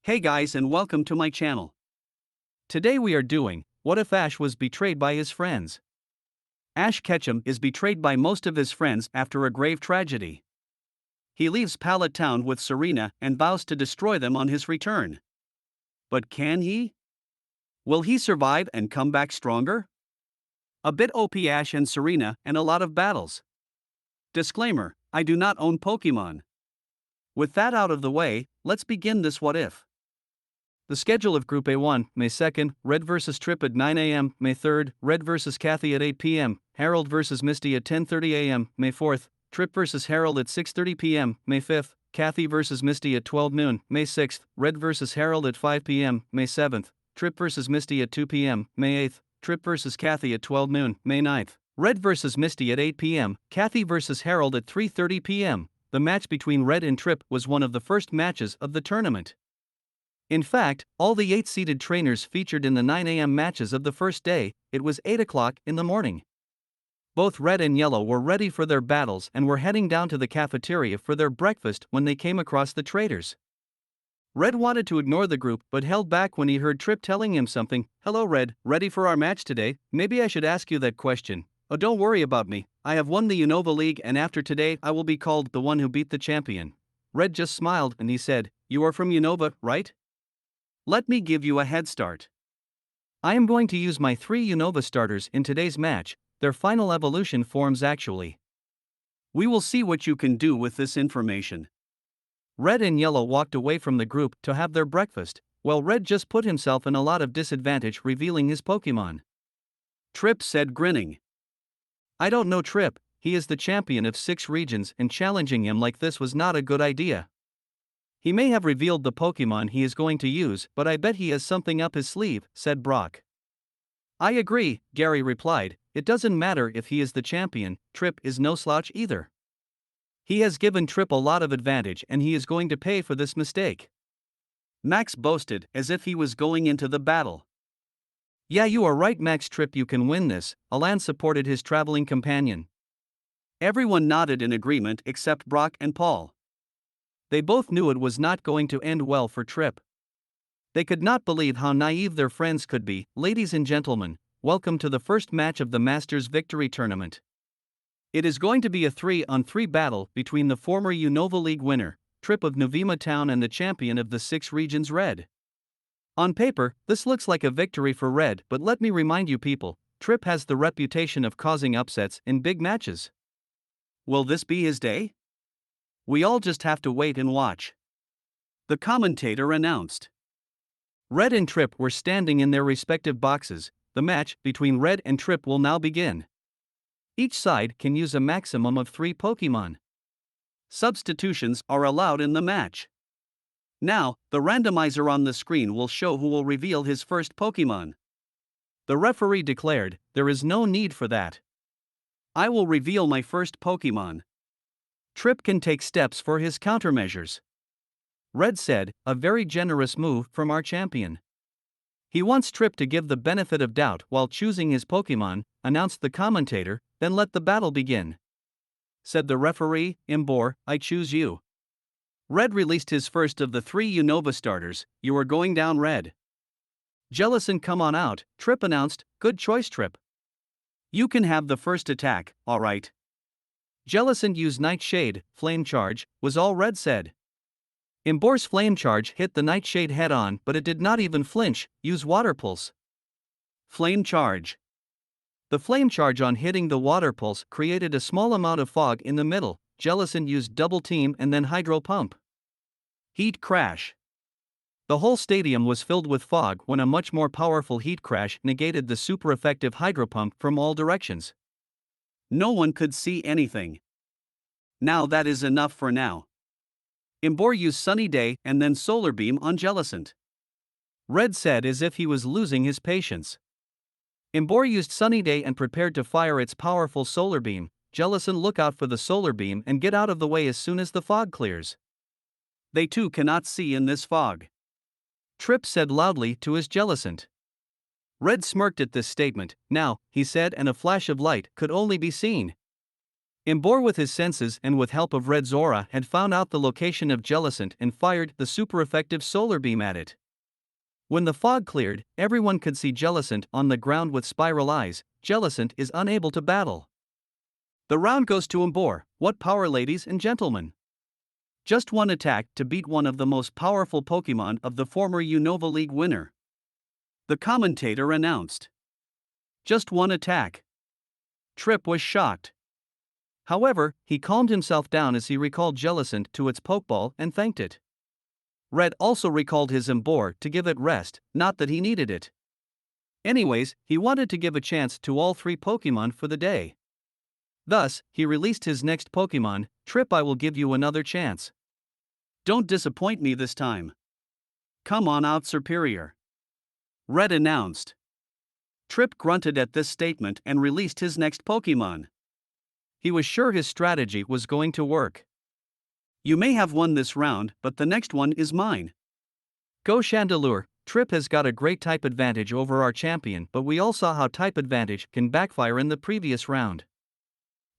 Hey guys, and welcome to my channel. Today we are doing, what if Ash was betrayed by his friends? Ash Ketchum is betrayed by most of his friends after a grave tragedy. He leaves Pallet Town with Serena and vows to destroy them on his return. But can he? Will he survive and come back stronger? A bit OP Ash and Serena and a lot of battles. Disclaimer, I do not own Pokemon. With that out of the way, let's begin this what if. The schedule of Group A1, May 2nd, Red vs. Trip at 9 a.m., May 3rd, Red vs. Kathy at 8 p.m., Harold vs. Misty at 10:30 a.m., May 4th, Trip vs. Harold at 6:30 p.m., May 5th, Kathy vs. Misty at 12 noon, May 6th, Red vs. Harold at 5 p.m., May 7th, Trip vs. Misty at 2 p.m., May 8th, Trip vs. Kathy at 12 noon, May 9th, Red vs. Misty at 8 p.m., Kathy vs. Harold at 3:30 p.m. The match between Red and Trip was one of the first matches of the tournament. In fact, all the 8-seeded trainers featured in the 9 a.m. matches of the first day, it was 8 o'clock in the morning. Both Red and Yellow were ready for their battles and were heading down to the cafeteria for their breakfast when they came across the traitors. Red wanted to ignore the group but held back when he heard Trip telling him something. "Hello Red, ready for our match today? Maybe I should ask you that question. Oh, don't worry about me, I have won the Unova League and after today I will be called the one who beat the champion." Red just smiled and he said, "You are from Unova, right? Let me give you a head start. I am going to use my 3 Unova starters in today's match, their final evolution forms actually. We will see what you can do with this information." Red and Yellow walked away from the group to have their breakfast, while Red just put himself in a lot of disadvantage revealing his Pokemon. Trip said grinning. "I don't know Trip, he is the champion of 6 regions and challenging him like this was not a good idea. He may have revealed the Pokemon he is going to use, but I bet he has something up his sleeve," said Brock. "I agree," Gary replied, "it doesn't matter if he is the champion, Trip is no slouch either. He has given Trip a lot of advantage and he is going to pay for this mistake." Max boasted as if he was going into the battle. "Yeah, you are right Max, Trip, you can win this," Alan supported his traveling companion. Everyone nodded in agreement except Brock and Paul. They both knew it was not going to end well for Trip. They could not believe how naive their friends could be. "Ladies and gentlemen, welcome to the first match of the Masters Victory Tournament. It is going to be a 3-on-3 battle between the former Unova League winner, Trip of Novema Town, and the champion of the 6 regions, Red. On paper, this looks like a victory for Red, but let me remind you people, Trip has the reputation of causing upsets in big matches. Will this be his day? We all just have to wait and watch." The commentator announced. Red and Trip were standing in their respective boxes. The match between Red and Trip will now begin. Each side can use a maximum of 3 Pokemon. Substitutions are allowed in the match. Now, the randomizer on the screen will show who will reveal his first Pokemon. The referee declared, "There is no need for that. I will reveal my first Pokemon. Trip can take steps for his countermeasures." Red said, "A very generous move from our champion. He wants Trip to give the benefit of doubt while choosing his Pokemon," announced the commentator. "Then let the battle begin," said the referee. "Imbor, I choose you." Red released his first of the 3 Unova starters. "You are going down, Red." "Jellison, come on out," Trip announced. "Good choice, Trip. You can have the first attack, alright." Jellison used Nightshade, Flame Charge, was all Red said. Imbor's Flame Charge hit the Nightshade head on, but it did not even flinch. "Use Water Pulse." Flame Charge. The Flame Charge on hitting the Water Pulse created a small amount of fog in the middle. Jellison used Double Team and then Hydro Pump. Heat Crash. The whole stadium was filled with fog when a much more powerful Heat Crash negated the super effective Hydro Pump from all directions. No one could see anything. Now that is enough for now. Imbor used Sunny Day and then Solar Beam on Jellicent. Red said as if he was losing his patience. Imbor used Sunny Day and prepared to fire its powerful Solar Beam. "Jellicent, look out for the Solar Beam and get out of the way as soon as the fog clears. They too cannot see in this fog," Trip said loudly to his Jellicent. Red smirked at this statement. "Now," he said, and a flash of light could only be seen. Imbor with his senses and with help of Red's aura had found out the location of Jellicent and fired the super effective solar beam at it. When the fog cleared, everyone could see Jellicent on the ground with spiral eyes. Jellicent is unable to battle. The round goes to Imbor. What power, ladies and gentlemen! Just one attack to beat one of the most powerful Pokemon of the former Unova League winner. The commentator announced. Just one attack. Trip was shocked. However, he calmed himself down as he recalled Jellicent to its Pokeball and thanked it. Red also recalled his Imbor to give it rest, not that he needed it. Anyways, he wanted to give a chance to all three Pokemon for the day. Thus, he released his next Pokemon. Trip, I will give you another chance. Don't disappoint me this time. Come on out, Superior. Red announced. Trip grunted at this statement and released his next Pokemon. He was sure his strategy was going to work. You may have won this round, but the next one is mine. Go Chandelure. Trip has got a great type advantage over our champion, but we all saw how type advantage can backfire in the previous round.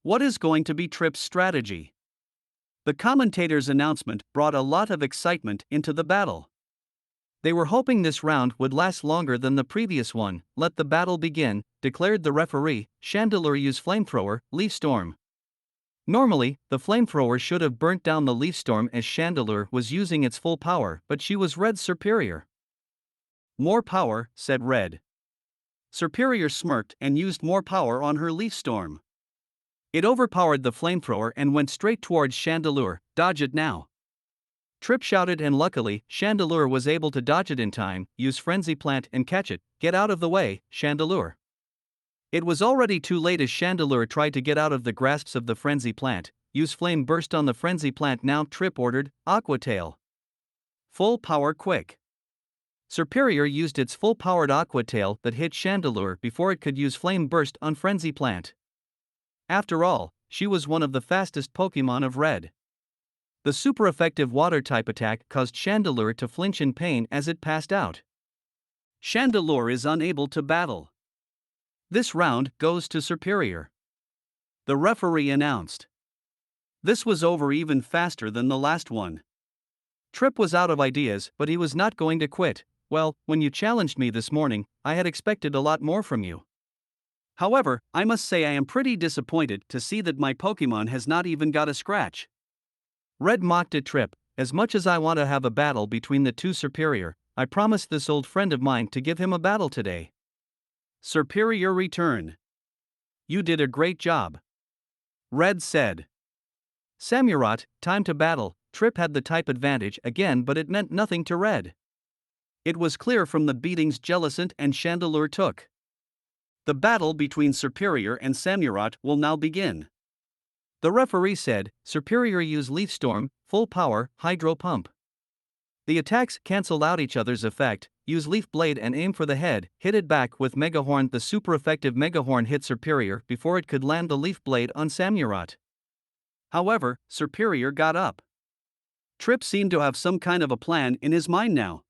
What is going to be Trip's strategy? The commentator's announcement brought a lot of excitement into the battle. They were hoping this round would last longer than the previous one. Let the battle begin, declared the referee. Chandelure use Flamethrower, Leaf Storm. Normally, the Flamethrower should have burnt down the Leaf Storm as Chandelure was using its full power, but she was Red's superior. More power, said Red. Superior smirked and used more power on her Leaf Storm. It overpowered the Flamethrower and went straight towards Chandelure. Dodge it now. Trip shouted, and luckily, Chandelure was able to dodge it in time. Use Frenzy Plant and catch it. Get out of the way, Chandelure. It was already too late as Chandelure tried to get out of the grasps of the Frenzy Plant. Use Flame Burst on the Frenzy Plant now, Trip ordered. Aqua Tail. Full power quick. Superior used its full-powered Aqua Tail that hit Chandelure before it could use Flame Burst on Frenzy Plant. After all, she was one of the fastest Pokemon of Red. The super-effective Water-type attack caused Chandelure to flinch in pain as it passed out. Chandelure is unable to battle. This round goes to Superior. The referee announced. This was over even faster than the last one. Trip was out of ideas, but he was not going to quit. Well, when you challenged me this morning, I had expected a lot more from you. However, I must say I am pretty disappointed to see that my Pokemon has not even got a scratch. Red mocked at Trip. As much as I want to have a battle between the two Superior, I promised this old friend of mine to give him a battle today. Superior return. You did a great job. Red said. Samurott, time to battle. Trip had the type advantage again, but it meant nothing to Red. It was clear from the beatings Jellicent and Chandelure took. The battle between Superior and Samurott will now begin. The referee said, Superior use Leaf Storm, full power, Hydro Pump. The attacks cancel out each other's effect. Use Leaf Blade and aim for the head, hit it back with Mega Horn. The super effective Mega Horn hit Superior before it could land the Leaf Blade on Samurott. However, Superior got up. Trip seemed to have some kind of a plan in his mind now.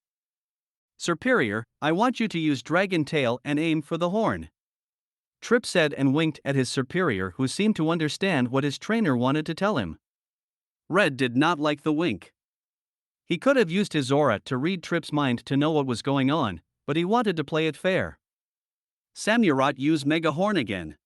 Superior, I want you to use Dragon Tail and aim for the horn. Trip said and winked at his superior, who seemed to understand what his trainer wanted to tell him. Red did not like the wink. He could have used his aura to read Trip's mind to know what was going on, but he wanted to play it fair. Samurott used Mega Horn again.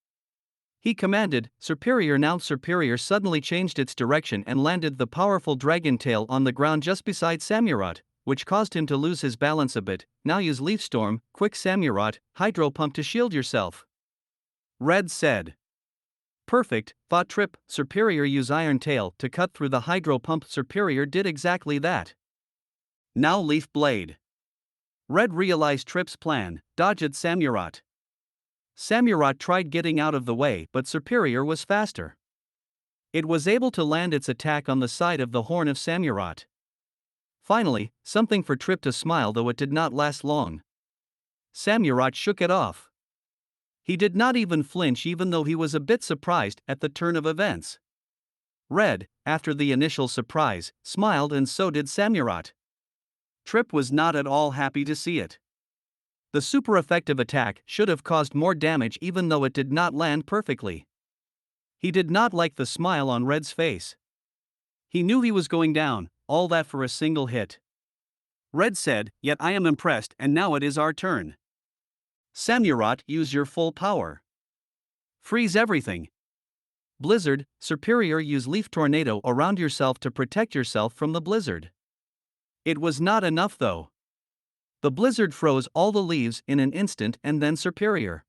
He commanded, Superior. Now Superior suddenly changed its direction and landed the powerful Dragon Tail on the ground just beside Samurott, which caused him to lose his balance a bit. Now use Leaf Storm, quick Samurott, Hydro Pump to shield yourself. Red said. Perfect, thought Trip. Superior use Iron Tail to cut through the Hydro Pump. Superior did exactly that. Now Leaf Blade. Red realized Trip's plan, dodge at Samurott. Samurott tried getting out of the way, but Superior was faster. It was able to land its attack on the side of the horn of Samurott. Finally, something for Trip to smile, though it did not last long. Samurott shook it off. He did not even flinch, even though he was a bit surprised at the turn of events. Red, after the initial surprise, smiled, and so did Samurott. Trip was not at all happy to see it. The super effective attack should have caused more damage even though it did not land perfectly. He did not like the smile on Red's face. He knew he was going down, all that for a single hit. Red said, "Yet I am impressed, and now it is our turn. Samurai, use your full power. Freeze everything. Blizzard, Superior, use leaf tornado around yourself to protect yourself from the blizzard." It was not enough though. The blizzard froze all the leaves in an instant, and then Superior.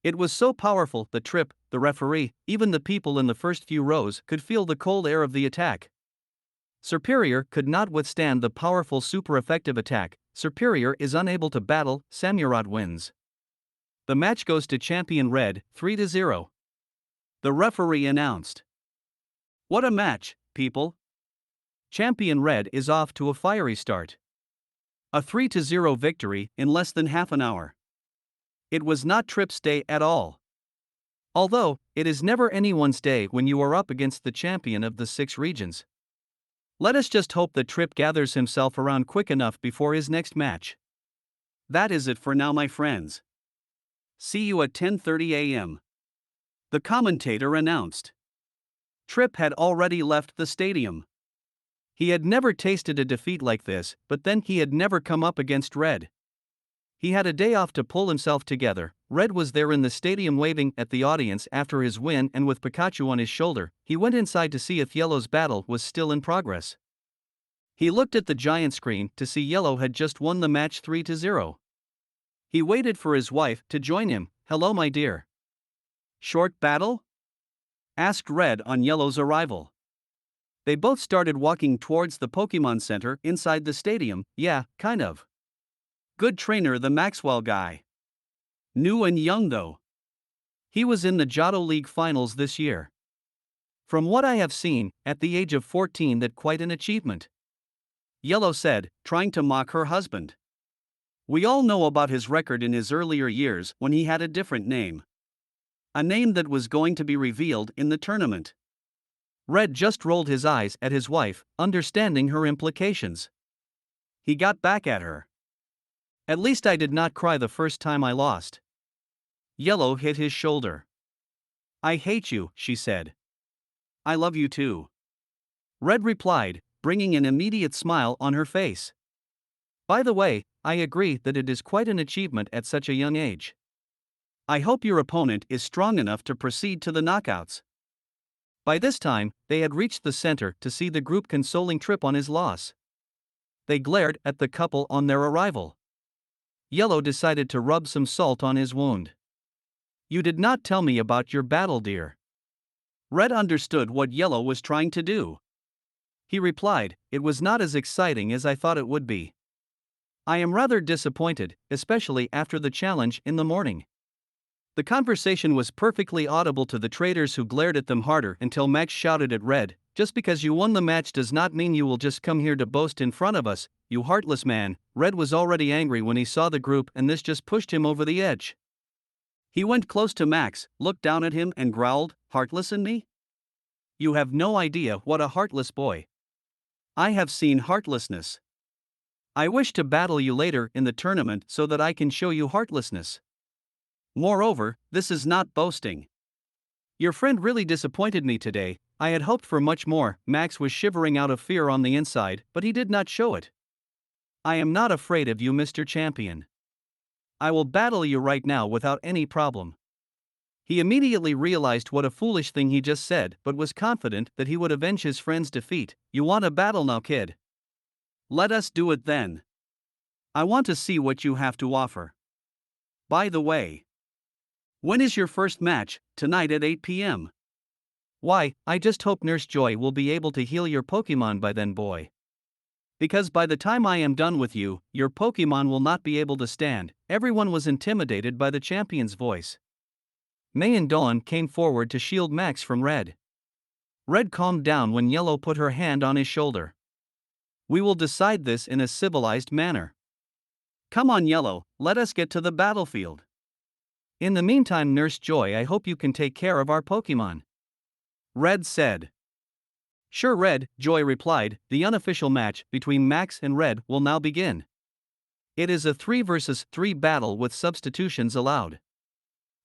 It was so powerful that Trip, the referee, even the people in the first few rows could feel the cold air of the attack. Superior could not withstand the powerful super effective attack. Superior is unable to battle, Samurai wins. The match goes to champion Red, 3-0. The referee announced. What a match, people! Champion Red is off to a fiery start. A 3-0 victory in less than half an hour. It was not Trip's day at all. Although, it is never anyone's day when you are up against the champion of the 6 regions. Let us just hope that Trip gathers himself around quick enough before his next match. That is it for now, my friends. See you at 10:30 a.m. The commentator announced. Trip had already left the stadium. He had never tasted a defeat like this, but then he had never come up against Red. He had a day off to pull himself together. Red was there in the stadium waving at the audience after his win, and with Pikachu on his shoulder, he went inside to see if Yellow's battle was still in progress. He looked at the giant screen to see Yellow had just won the match 3-0. He waited for his wife to join him. "Hello, my dear." "Short battle?" asked Red on Yellow's arrival. They both started walking towards the Pokemon Center inside the stadium. "Yeah, kind of. Good trainer, the Maxwell guy. New and young though. He was in the Johto League finals this year. From what I have seen, at the age of 14, that quite an achievement," Yellow said, trying to mock her husband. "We all know about his record in his earlier years when he had a different name. A name that was going to be revealed in the tournament." Red just rolled his eyes at his wife, understanding her implications. He got back at her. "At least I did not cry the first time I lost." Yellow hit his shoulder. "I hate you," she said. "I love you too," Red replied, bringing an immediate smile on her face. "By the way, I agree that it is quite an achievement at such a young age. I hope your opponent is strong enough to proceed to the knockouts." By this time, they had reached the center to see the group consoling Trip on his loss. They glared at the couple on their arrival. Yellow decided to rub some salt on his wound. "You did not tell me about your battle, dear." Red understood what Yellow was trying to do. He replied, "It was not as exciting as I thought it would be. I am rather disappointed, especially after the challenge in the morning." The conversation was perfectly audible to the traders, who glared at them harder until Max shouted at Red, "Just because you won the match does not mean you will just come here to boast in front of us, you heartless man." Red was already angry when he saw the group, and this just pushed him over the edge. He went close to Max, looked down at him, and growled, "Heartless in me? You have no idea what a heartless boy. I have seen heartlessness. I wish to battle you later in the tournament so that I can show you heartlessness. Moreover, this is not boasting. Your friend really disappointed me today. I had hoped for much more." Max was shivering out of fear on the inside, but he did not show it. "I am not afraid of you, Mr. Champion. I will battle you right now without any problem." He immediately realized what a foolish thing he just said, but was confident that he would avenge his friend's defeat. "You want a battle now, kid? Let us do it then. I want to see what you have to offer. By the way, when is your first match?" "Tonight at 8 p.m. "Why, I just hope Nurse Joy will be able to heal your Pokemon by then, boy. Because by the time I am done with you, your Pokemon will not be able to stand." Everyone was intimidated by the champion's voice. May and Dawn came forward to shield Max from Red. Red calmed down when Yellow put her hand on his shoulder. "We will decide this in a civilized manner. Come on, Yellow, let us get to the battlefield. In the meantime, Nurse Joy, I hope you can take care of our Pokemon," Red said. "Sure, Red," Joy replied. The unofficial match between Max and Red will now begin. It is a 3 versus 3 battle with substitutions allowed.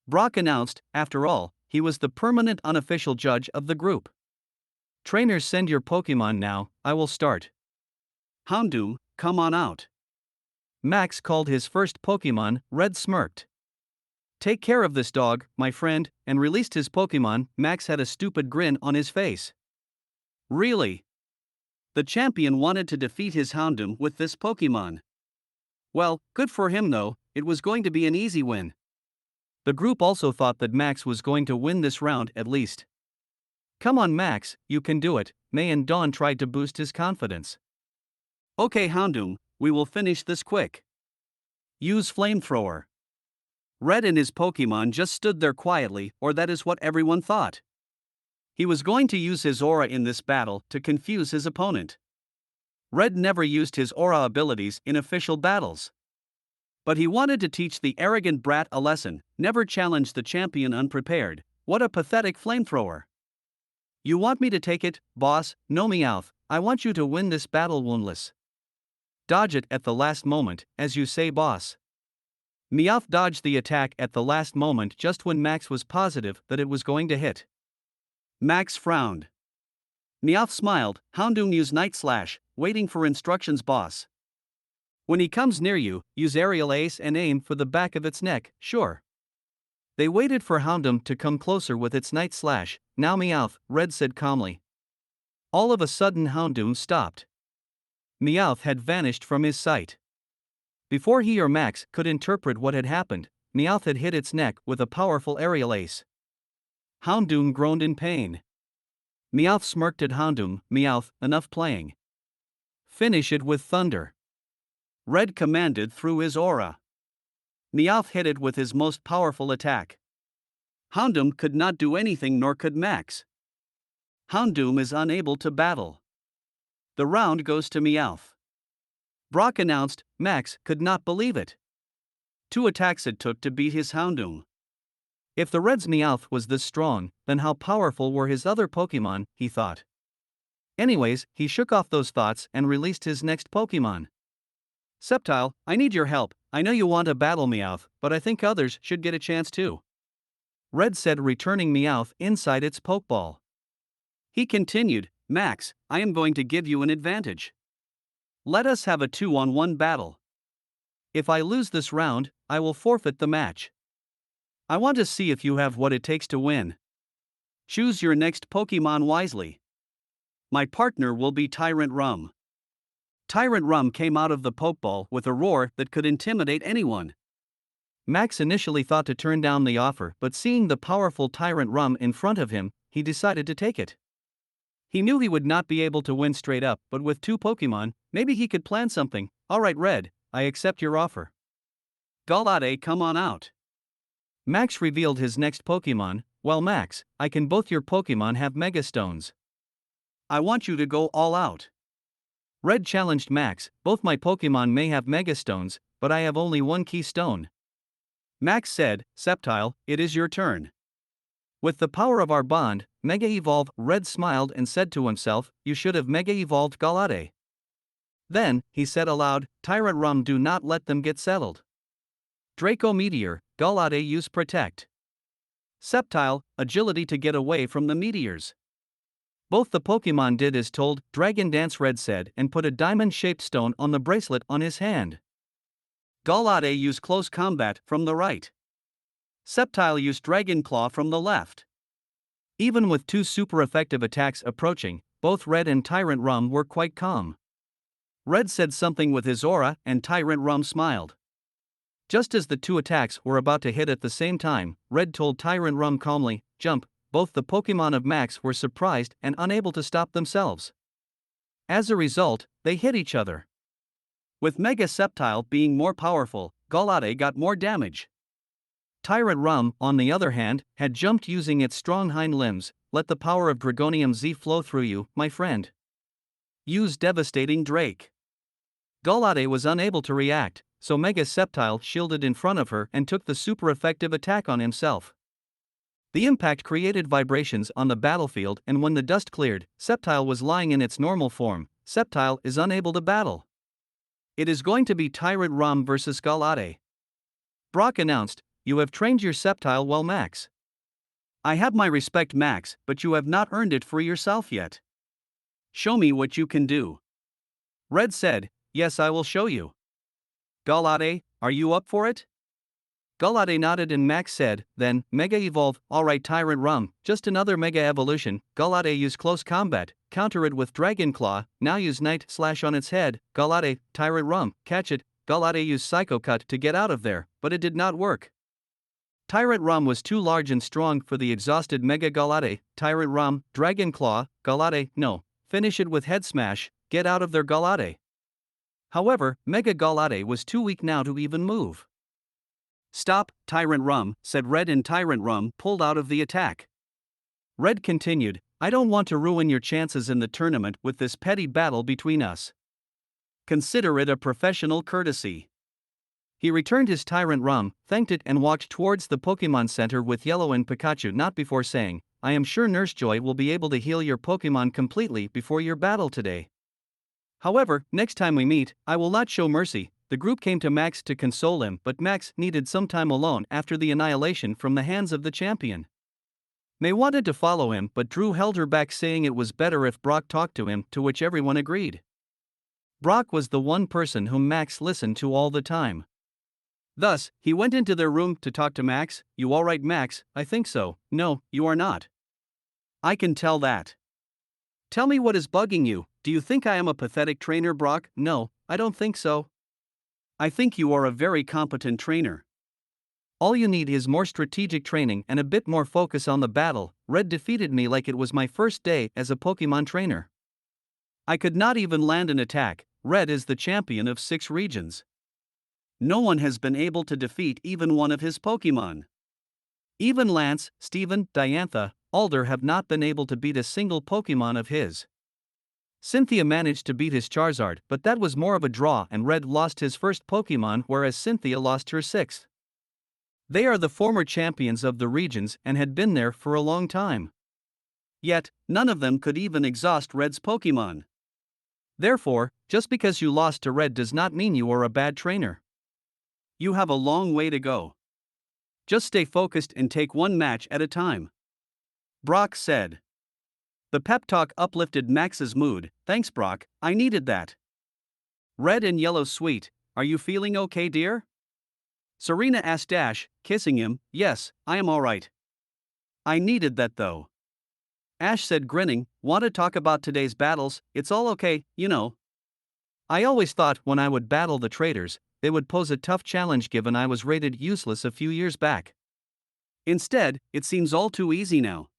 Brock announced. After all, he was the permanent unofficial judge of the group. Trainers, send your Pokemon now, I will start. Houndoom, come on out. Max called his first Pokemon. Red smirked. Take care of this dog, my friend, and released his Pokemon. Max had a stupid grin on his face. Really? The champion wanted to defeat his Houndoom with this Pokemon. Well, good for him though, it was going to be an easy win. The group also thought that Max was going to win this round at least. Come on Max, you can do it, May and Dawn tried to boost his confidence. Okay Houndoom, we will finish this quick. Use Flamethrower. Red and his Pokemon just stood there quietly, or that is what everyone thought. He was going to use his aura in this battle to confuse his opponent. Red never used his aura abilities in official battles. But he wanted to teach the arrogant brat a lesson, never challenge the champion unprepared. What a pathetic Flamethrower. You want me to take it, boss? No Meowth, I want you to win this battle woundless. Dodge it at the last moment, as you say boss. Meowth dodged the attack at the last moment just when Max was positive that it was going to hit. Max frowned. Meowth smiled. Houndoom, use Night Slash, waiting for instructions boss. When he comes near you, use Aerial Ace and aim for the back of its neck, sure. They waited for Houndoom to come closer with its Night Slash. Now Meowth, Red said calmly. All of a sudden Houndoom stopped. Meowth had vanished from his sight. Before he or Max could interpret what had happened, Meowth had hit its neck with a powerful Aerial Ace. Houndoom groaned in pain. Meowth smirked at Houndoom. Meowth, enough playing. Finish it with thunder. Red commanded through his aura. Meowth hit it with his most powerful attack. Houndoom could not do anything, nor could Max. Houndoom is unable to battle. The round goes to Meowth. Brock announced. Max could not believe it. 2 attacks it took to beat his Houndoom. If the Red's Meowth was this strong, then how powerful were his other Pokemon, he thought. Anyways, he shook off those thoughts and released his next Pokemon. Sceptile, I need your help. I know you want to battle Meowth, but I think others should get a chance too. Red said, returning Meowth inside its Pokeball. He continued, Max, I am going to give you an advantage. Let us have a 2-on-1 battle. If I lose this round, I will forfeit the match. I want to see if you have what it takes to win. Choose your next Pokemon wisely. My partner will be Tyrant Rum. Tyrant Rum came out of the Pokeball with a roar that could intimidate anyone. Max initially thought to turn down the offer, but seeing the powerful Tyrant Rum in front of him, he decided to take it. He knew he would not be able to win straight up, but with 2 Pokemon, maybe he could plan something. Alright Red, I accept your offer. Galade, come on out. Max revealed his next Pokemon. Well Max, I can both your Pokemon have Mega Stones. I want you to go all out. Red challenged Max, both my Pokemon may have Mega Stones, but I have only 1 Key Stone. Max said, Sceptile, it is your turn. With the power of our bond, Mega Evolve. Red smiled and said to himself, you should have Mega Evolved Galade. Then, he said aloud, Tyrant Rum, do not let them get settled. Draco Meteor, Galade, use Protect. Sceptile, agility to get away from the meteors. Both the Pokemon did as told. Dragon Dance, Red said, and put a diamond-shaped stone on the bracelet on his hand. Galade used Close Combat from the right. Sceptile used Dragon Claw from the left. Even with 2 super effective attacks approaching, both Red and Tyrant Rum were quite calm. Red said something with his aura, and Tyrant Rum smiled. Just as the 2 attacks were about to hit at the same time, Red told Tyrant Rum calmly, jump. Both the Pokemon of Max were surprised and unable to stop themselves. As a result, they hit each other. With Mega Sceptile being more powerful, Galade got more damage. Tyrant Rum, on the other hand, had jumped using its strong hind limbs. Let the power of Dragonium Z flow through you, my friend. Use Devastating Drake. Galade was unable to react, so Mega Sceptile shielded in front of her and took the super effective attack on himself. The impact created vibrations on the battlefield, and when the dust cleared, Sceptile was lying in its normal form. Sceptile is unable to battle. It is going to be Tyrant Rum versus Galade. Brock announced, you have trained your Sceptile well Max. I have my respect, Max, but you have not earned it for yourself yet. Show me what you can do. Red said, yes, I will show you. Galate, are you up for it? Galate nodded and Max said, then, Mega Evolve, alright Tyrant Rum, just another Mega Evolution. Galate use Close Combat, counter it with Dragon Claw, now use Night Slash on its head. Galate, Tyrant Rum, catch it. Galate used Psycho Cut to get out of there, but it did not work. Tyrant Rum was too large and strong for the exhausted Mega Galate. Tyrant Rum, Dragon Claw, Galate, no, finish it with Head Smash, get out of there Galate. However, Mega Galate was too weak now to even move. Stop, Tyrant Rum, said Red, and Tyrant Rum pulled out of the attack. Red continued, I don't want to ruin your chances in the tournament with this petty battle between us. Consider it a professional courtesy. He returned his Tyrant Rum, thanked it, and walked towards the Pokemon Center with Yellow and Pikachu, not before saying, I am sure Nurse Joy will be able to heal your Pokemon completely before your battle today. However, next time we meet, I will not show mercy. The group came to Max to console him, but Max needed some time alone after the annihilation from the hands of the champion. May wanted to follow him, but Drew held her back, saying it was better if Brock talked to him, to which everyone agreed. Brock was the one person whom Max listened to all the time. Thus, he went into their room to talk to Max. You alright, Max? I think so. No, you are not. I can tell that. Tell me what is bugging you. Do you think I am a pathetic trainer, Brock? No, I don't think so. I think you are a very competent trainer. All you need is more strategic training and a bit more focus on the battle. Red defeated me like it was my first day as a Pokemon trainer. I could not even land an attack. Red is the champion of 6 regions. No one has been able to defeat even one of his Pokemon. Even Lance, Steven, Diantha, Alder have not been able to beat a single Pokemon of his. Cynthia managed to beat his Charizard, but that was more of a draw, and Red lost his first Pokemon, whereas Cynthia lost her 6th. They are the former champions of the regions and had been there for a long time. Yet, none of them could even exhaust Red's Pokemon. Therefore, just because you lost to Red does not mean you are a bad trainer. You have a long way to go. Just stay focused and take one match at a time. Brock said. The pep talk uplifted Max's mood. Thanks, Brock, I needed that. Red and Yellow, sweet, are you feeling okay, dear? Serena asked Ash, kissing him. Yes, I am alright. I needed that though. Ash said, grinning, want to talk about today's battles? It's all okay, you know. I always thought when I would battle the traders, they would pose a tough challenge given I was rated useless a few years back. Instead, it seems all too easy now.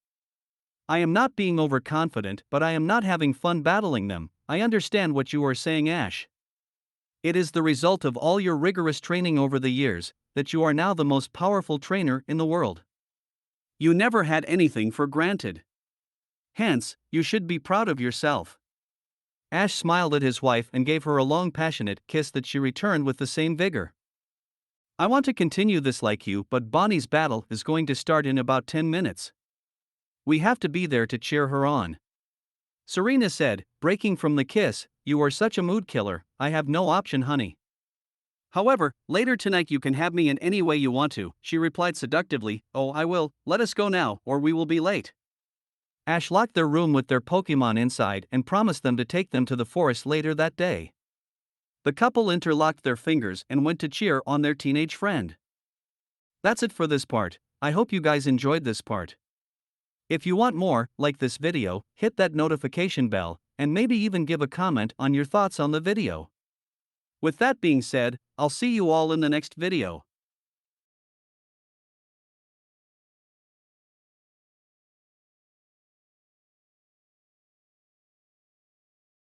I am not being overconfident, but I am not having fun battling them. I understand what you are saying, Ash. It is the result of all your rigorous training over the years that you are now the most powerful trainer in the world. You never had anything for granted. Hence, you should be proud of yourself. Ash smiled at his wife and gave her a long, passionate kiss that she returned with the same vigor. I want to continue this like you, but Bonnie's battle is going to start in about 10 minutes. We have to be there to cheer her on. Serena said, breaking from the kiss, you are such a mood killer, I have no option, honey. However, later tonight you can have me in any way you want to, she replied seductively. Oh, I will, let us go now, or we will be late. Ash locked their room with their Pokemon inside and promised them to take them to the forest later that day. The couple interlocked their fingers and went to cheer on their teenage friend. That's it for this part. I hope you guys enjoyed this part. If you want more, like this video, hit that notification bell, and maybe even give a comment on your thoughts on the video. With that being said, I'll see you all in the next video.